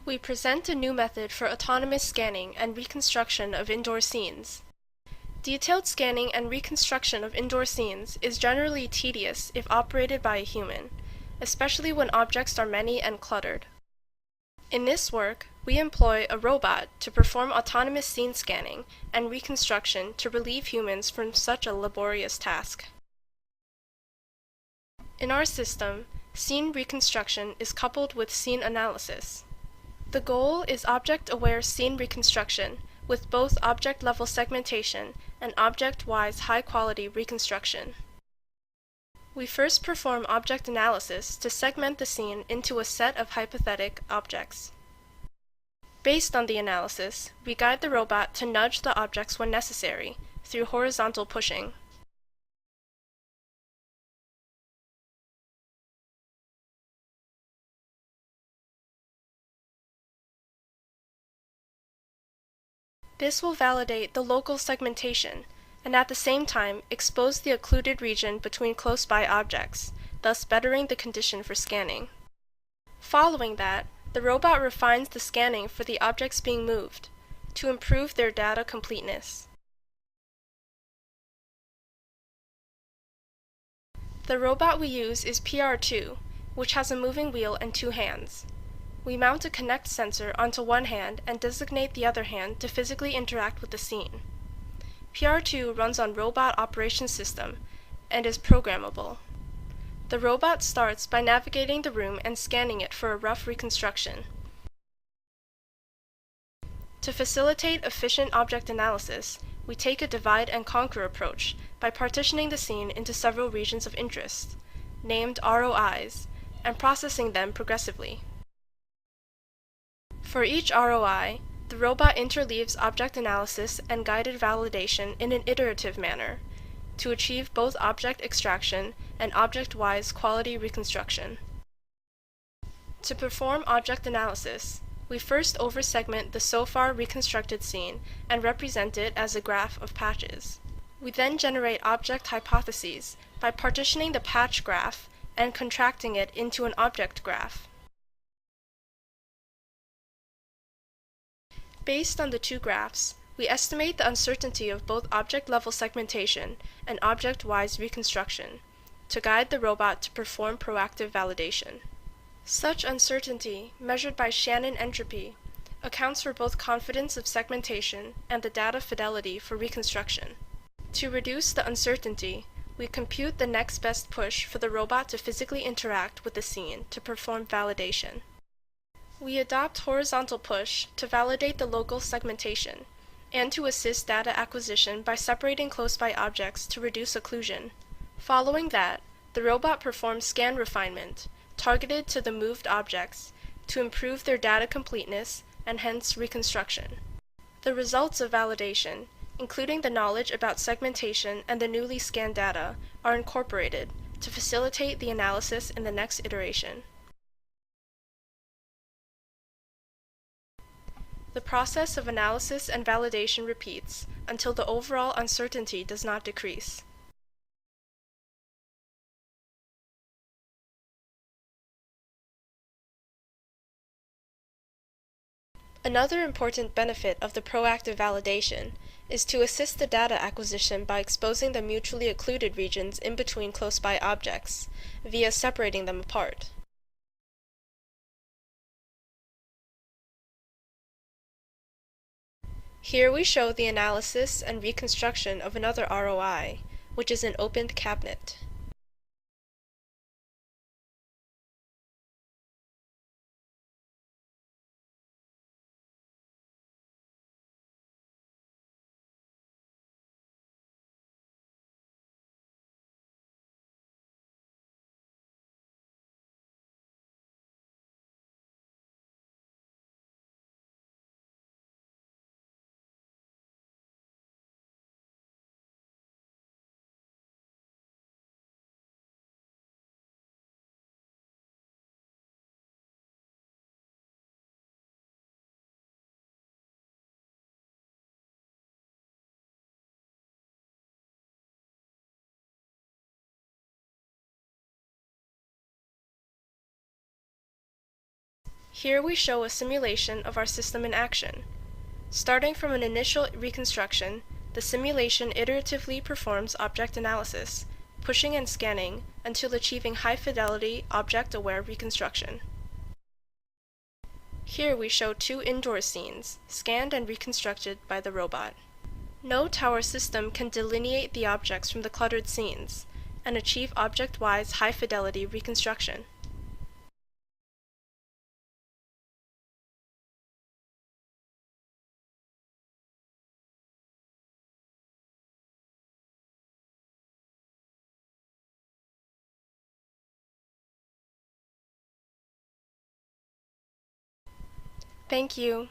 We present a new method for autonomous scanning and reconstruction of indoor scenes. Detailed scanning and reconstruction of indoor scenes is generally tedious if operated by a human, especially when objects are many and cluttered. In this work, we employ a robot to perform autonomous scene scanning and reconstruction to relieve humans from such a laborious task. In our system, scene reconstruction is coupled with scene analysis. The goal is object-aware scene reconstruction with both object-level segmentation and object-wise high-quality reconstruction. We first perform object analysis to segment the scene into a set of hypothetic objects. Based on the analysis, we guide the robot to nudge the objects when necessary through horizontal pushing. This will validate the local segmentation and at the same time expose the occluded region between close-by objects, thus bettering the condition for scanning. Following that, the robot refines the scanning for the objects being moved to improve their data completeness. The robot we use is PR2, which has a moving wheel and 2 hands. We mount a Connect sensor onto one hand and designate the other hand to physically interact with the scene. PR2 runs on Robot Operations System and is programmable. The robot starts by navigating the room and scanning it for a rough reconstruction. To facilitate efficient object analysis, we take a divide and conquer approach by partitioning the scene into several regions of interest, named ROIs, and processing them progressively. For each ROI, the robot interleaves object analysis and guided validation in an iterative manner to achieve both object extraction and object-wise quality reconstruction. To perform object analysis, we first oversegment the so far reconstructed scene and represent it as a graph of patches. We then generate object hypotheses by partitioning the patch graph and contracting it into an object graph. Based on the 2 graphs, we estimate the uncertainty of both object-level segmentation and object-wise reconstruction to guide the robot to perform proactive validation. Such uncertainty, measured by Shannon entropy, accounts for both confidence of segmentation and the data fidelity for reconstruction. To reduce the uncertainty, we compute the next best push for the robot to physically interact with the scene to perform validation. We adopt horizontal push to validate the local segmentation and to assist data acquisition by separating close-by objects to reduce occlusion. Following that, the robot performs scan refinement targeted to the moved objects to improve their data completeness and hence reconstruction. The results of validation, including the knowledge about segmentation and the newly scanned data, are incorporated to facilitate the analysis in the next iteration. The process of analysis and validation repeats until the overall uncertainty does not decrease. Another important benefit of the proactive validation is to assist the data acquisition by exposing the mutually occluded regions in between close-by objects via separating them apart. Here we show the analysis and reconstruction of another ROI, which is an opened cabinet. Here we show a simulation of our system in action. Starting from an initial reconstruction, the simulation iteratively performs object analysis, pushing and scanning until achieving high-fidelity, object-aware reconstruction. Here we show two indoor scenes, scanned and reconstructed by the robot. Note how our system can delineate the objects from the cluttered scenes and achieve object-wise high-fidelity reconstruction. Thank you.